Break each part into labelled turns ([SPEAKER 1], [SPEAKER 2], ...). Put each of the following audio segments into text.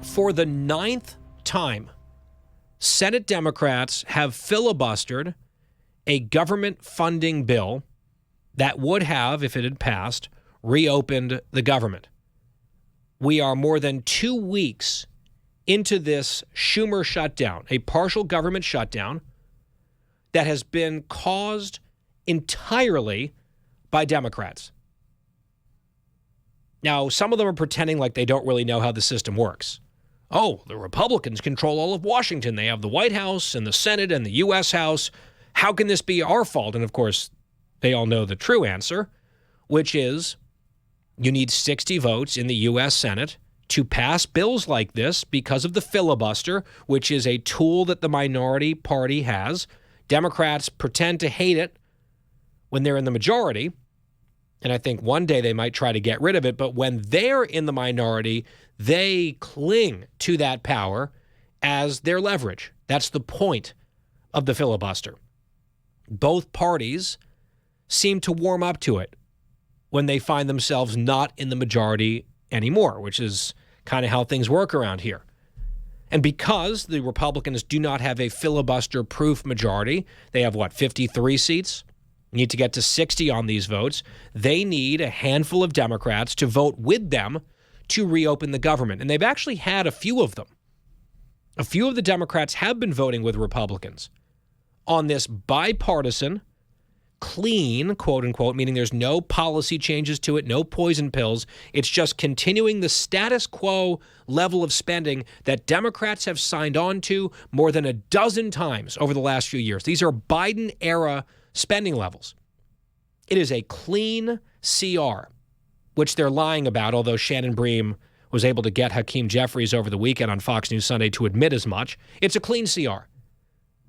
[SPEAKER 1] For the 9th time, Senate Democrats have filibustered a government funding bill that would have, if it had passed, reopened the government. We are more than 2 weeks into this Schumer shutdown, a partial government shutdown that has been caused entirely by Democrats. Now, some of them are pretending like they don't really know how the system works. Oh, the Republicans control all of Washington. They have the White House and the Senate and the U.S. House. How can this be our fault? And of course, they all know the true answer, which is you need 60 votes in the U.S. Senate to pass bills like this because of the filibuster, which is a tool that the minority party has. Democrats pretend to hate it when they're in the majority, and I think one day they might try to get rid of it, but when they're in the minority, they cling to that power as their leverage. That's the point of the filibuster. Both parties seem to warm up to it when they find themselves not in the majority anymore, which is kind of how things work around here. And because the Republicans do not have a filibuster-proof majority, they have, 53 seats? Need to get to 60 on these votes. They need a handful of Democrats to vote with them to reopen the government. And they've actually had a few of them. A few of the Democrats have been voting with Republicans on this bipartisan, clean, quote unquote, meaning there's no policy changes to it, no poison pills. It's just continuing the status quo level of spending that Democrats have signed on to more than a dozen times over the last few years. These are Biden-era spending levels. It is a clean CR, which they're lying about, although Shannon Bream was able to get Hakeem Jeffries over the weekend on Fox News Sunday to admit as much. It's a clean CR.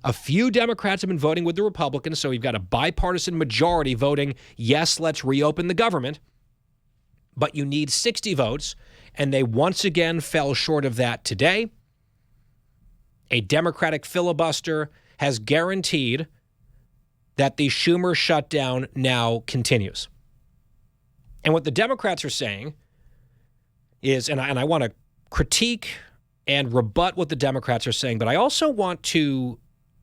[SPEAKER 1] A few Democrats have been voting with the Republicans, so we've got a bipartisan majority voting, yes, let's reopen the government. But you need 60 votes, and they once again fell short of that today. A Democratic filibuster has guaranteed that the Schumer shutdown now continues. And what the Democrats are saying is, and I want to critique and rebut what the Democrats are saying, but I also want to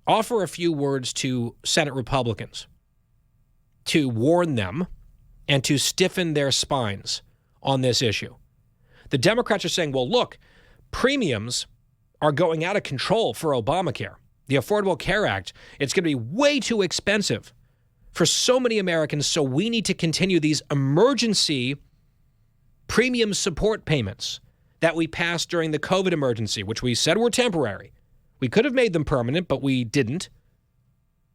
[SPEAKER 1] offer a few words to Senate Republicans to warn them and to stiffen their spines on this issue. The Democrats are saying, well, look, premiums are going out of control for Obamacare. The Affordable Care Act, it's going to be way too expensive for so many Americans, so we need to continue these emergency premium support payments that we passed during the COVID emergency, which we said were temporary. We could have made them permanent, but we didn't.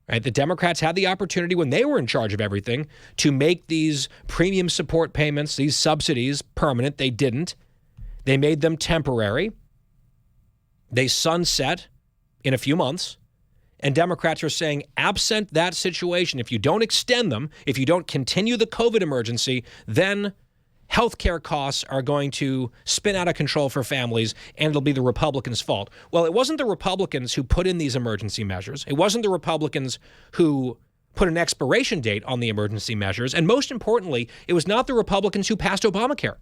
[SPEAKER 1] Right? The Democrats had the opportunity when they were in charge of everything to make these premium support payments, these subsidies, permanent. They didn't. They made them temporary. They sunset in a few months. And Democrats are saying, absent that situation, if you don't extend them, if you don't continue the COVID emergency, then healthcare costs are going to spin out of control for families, and it'll be the Republicans' fault. Well, it wasn't the Republicans who put in these emergency measures. It wasn't the Republicans who put an expiration date on the emergency measures. And most importantly, it was not the Republicans who passed Obamacare.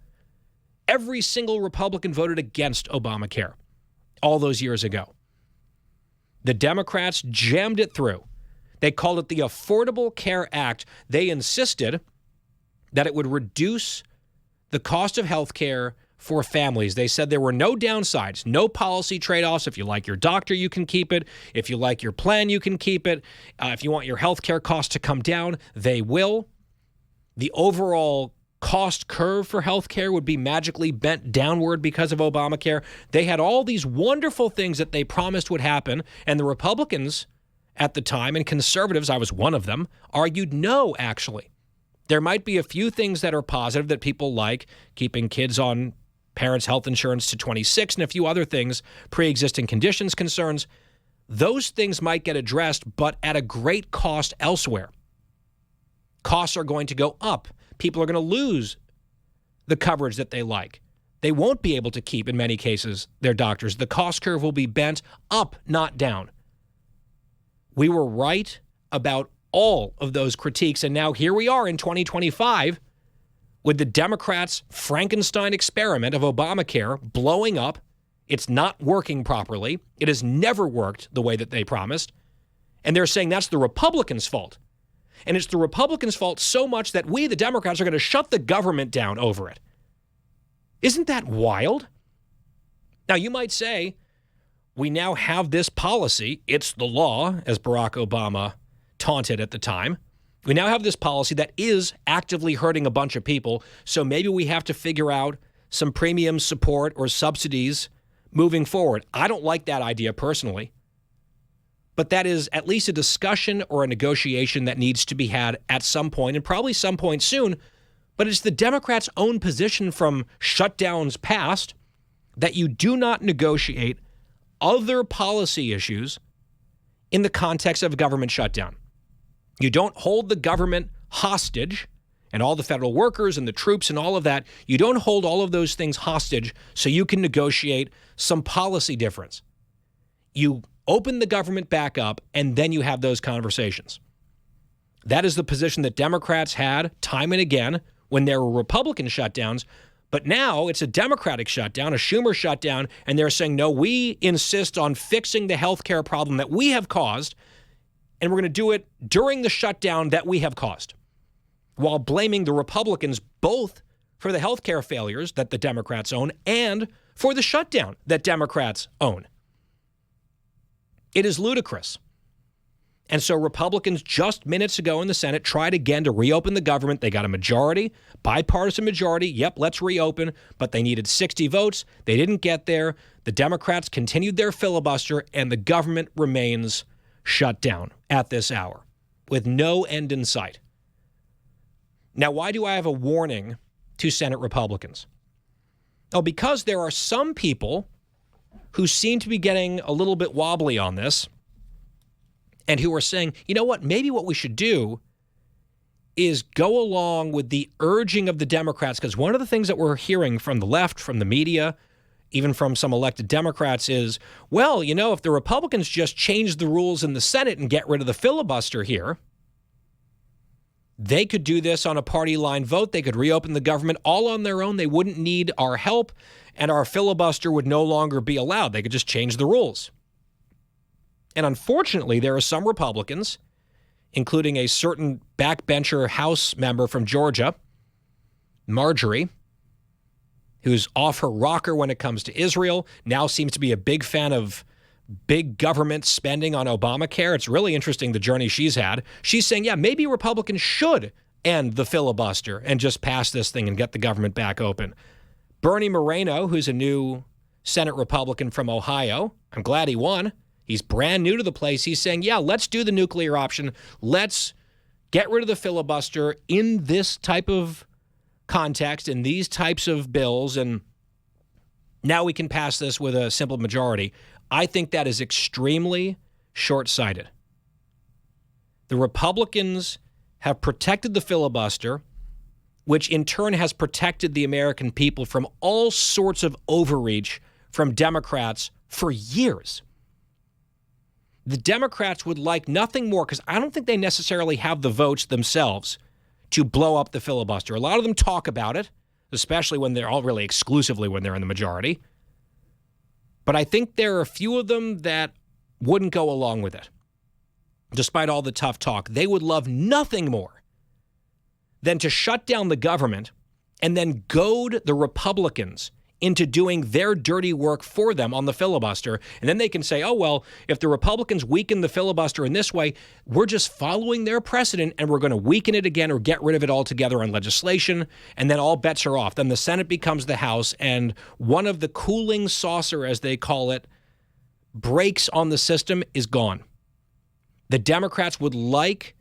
[SPEAKER 1] Every single Republican voted against Obamacare all those years ago. The Democrats jammed it through. They called it the Affordable Care Act. They insisted that it would reduce the cost of health care for families. They said there were no downsides, no policy trade-offs. If you like your doctor, you can keep it. If you like your plan, you can keep it. If you want your health care costs to come down, they will. The overall cost curve for health care would be magically bent downward because of Obamacare. They had all these wonderful things that they promised would happen, and the Republicans at the time, and conservatives, I was one of them, argued no, actually. There might be a few things that are positive that people like, keeping kids on parents' health insurance to 26 and a few other things, pre-existing conditions concerns. Those things might get addressed, but at a great cost elsewhere. Costs are going to go up. People are going to lose the coverage that they like. They won't be able to keep, in many cases, their doctors. The cost curve will be bent up, not down. We were right about all of those critiques, and now here we are in 2025 with the Democrats' Frankenstein experiment of Obamacare blowing up It's not working properly. It has never worked the way that they promised. And they're saying that's the Republicans' fault. And it's the Republicans' fault so much that we, the Democrats, are going to shut the government down over it. Isn't that wild? Now, you might say, we now have this policy. It's the law, as Barack Obama taunted at the time. We now have this policy that is actively hurting a bunch of people. So maybe we have to figure out some premium support or subsidies moving forward. I don't like that idea personally. But that is at least a discussion or a negotiation that needs to be had at some point, and probably some point soon. But it's the Democrats' own position from shutdowns past that you do not negotiate other policy issues in the context of a government shutdown. You don't hold the government hostage and all the federal workers and the troops and all of that. You don't hold all of those things hostage so you can negotiate some policy difference. You open the government back up, and then you have those conversations. That is the position that Democrats had time and again when there were Republican shutdowns. But now it's a Democratic shutdown, a Schumer shutdown, and they're saying, no, we insist on fixing the health care problem that we have caused, and we're going to do it during the shutdown that we have caused, while blaming the Republicans both for the health care failures that the Democrats own and for the shutdown that Democrats own. It is ludicrous. And so Republicans just minutes ago in the Senate tried again to reopen the government. They got a majority, bipartisan majority. Yep, let's reopen. But they needed 60 votes. They didn't get there. The Democrats continued their filibuster, and the government remains shut down at this hour with no end in sight. Now, why do I have a warning to Senate Republicans? Oh, because there are some people who seem to be getting a little bit wobbly on this and who are saying, you know what, maybe what we should do is go along with the urging of the Democrats, because one of the things that we're hearing from the left, from the media, even from some elected Democrats is, well, you know, if the Republicans just change the rules in the Senate and get rid of the filibuster here, they could do this on a party line vote. They could reopen the government all on their own. They wouldn't need our help, and our filibuster would no longer be allowed. They could just change the rules. And unfortunately, there are some Republicans, including a certain backbencher House member from Georgia, Marjorie, who's off her rocker when it comes to Israel, now seems to be a big fan of big government spending on Obamacare. It's really interesting, the journey she's had. She's saying, yeah, maybe Republicans should end the filibuster and just pass this thing and get the government back open. Bernie Moreno, who's a new Senate Republican from Ohio, I'm glad he won. He's brand new to the place. He's saying, yeah, let's do the nuclear option. Let's get rid of the filibuster in this type of context, in these types of bills, and now we can pass this with a simple majority. I think that is extremely short-sighted. The Republicans have protected the filibuster, which in turn has protected the American people from all sorts of overreach from Democrats for years. The Democrats would like nothing more, because I don't think they necessarily have the votes themselves to blow up the filibuster. A lot of them talk about it, especially when they're all really exclusively when they're in the majority. But I think there are a few of them that wouldn't go along with it. Despite all the tough talk, they would love nothing more than to shut down the government and then goad the Republicans into doing their dirty work for them on the filibuster. And then they can say, oh, well, if the Republicans weaken the filibuster in this way, we're just following their precedent and we're going to weaken it again or get rid of it altogether on legislation. And then all bets are off. Then the Senate becomes the House, and one of the cooling saucer, as they call it, brakes on the system is gone. The Democrats would like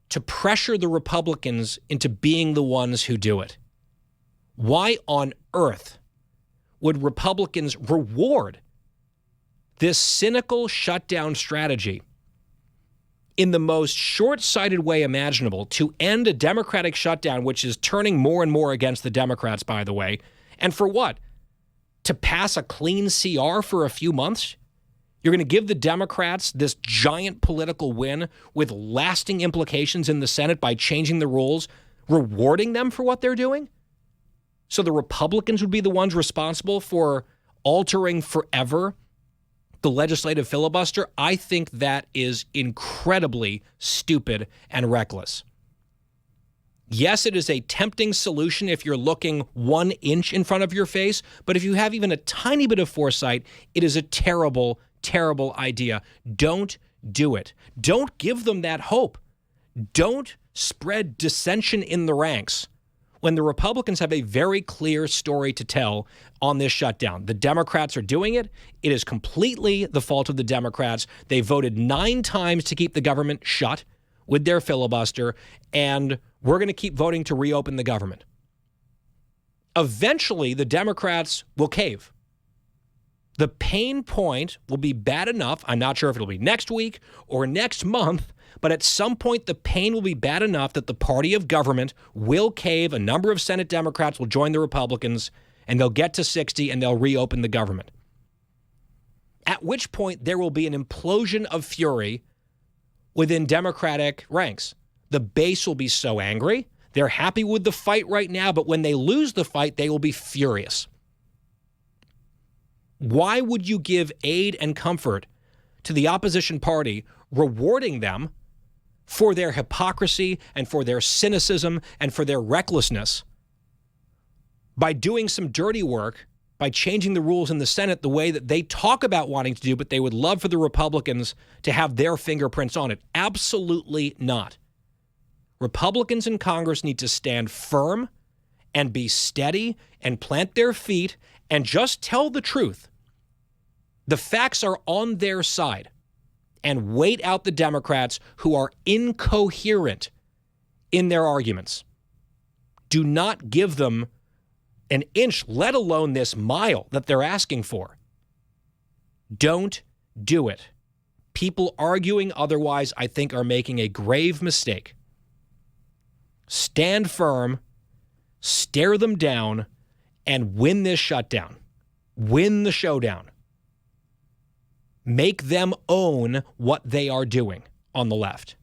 [SPEAKER 1] to pressure the Republicans into being the ones who do it. Why on earth would Republicans reward this cynical shutdown strategy in the most short-sighted way imaginable to end a Democratic shutdown, which is turning more and more against the Democrats, by the way? And for what? To pass a clean CR for a few months? You're going to give the Democrats this giant political win with lasting implications in the Senate by changing the rules, rewarding them for what they're doing? So the Republicans would be the ones responsible for altering forever the legislative filibuster, I think that is incredibly stupid and reckless. Yes, it is a tempting solution if you're looking 1 inch in front of your face, but if you have even a tiny bit of foresight, it is a terrible, terrible idea. Don't do it. Don't give them that hope. Don't spread dissension in the ranks when the Republicans have a very clear story to tell on this shutdown. The Democrats are doing it. It is completely the fault of the Democrats. They voted 9 times to keep the government shut with their filibuster, and we're going to keep voting to reopen the government. Eventually, the Democrats will cave. The pain point will be bad enough. I'm not sure if it'll be next week or next month, but at some point, the pain will be bad enough that the party of government will cave. A number of Senate Democrats will join the Republicans, and they'll get to 60, and they'll reopen the government. At which point, there will be an implosion of fury within Democratic ranks. The base will be so angry. They're happy with the fight right now, but when they lose the fight, they will be furious. Why would you give aid and comfort to the opposition party, rewarding them for their hypocrisy and for their cynicism and for their recklessness by doing some dirty work, by changing the rules in the Senate the way that they talk about wanting to do, but they would love for the Republicans to have their fingerprints on it? Absolutely not. Republicans in Congress need to stand firm and be steady and plant their feet and just tell the truth. The facts are on their side, and wait out the Democrats who are incoherent in their arguments. Do not give them an inch, let alone this mile that they're asking for. Don't do it. People arguing otherwise, I think, are making a grave mistake. Stand firm, stare them down, and win this shutdown. Win the showdown. Make them own what they are doing on the left.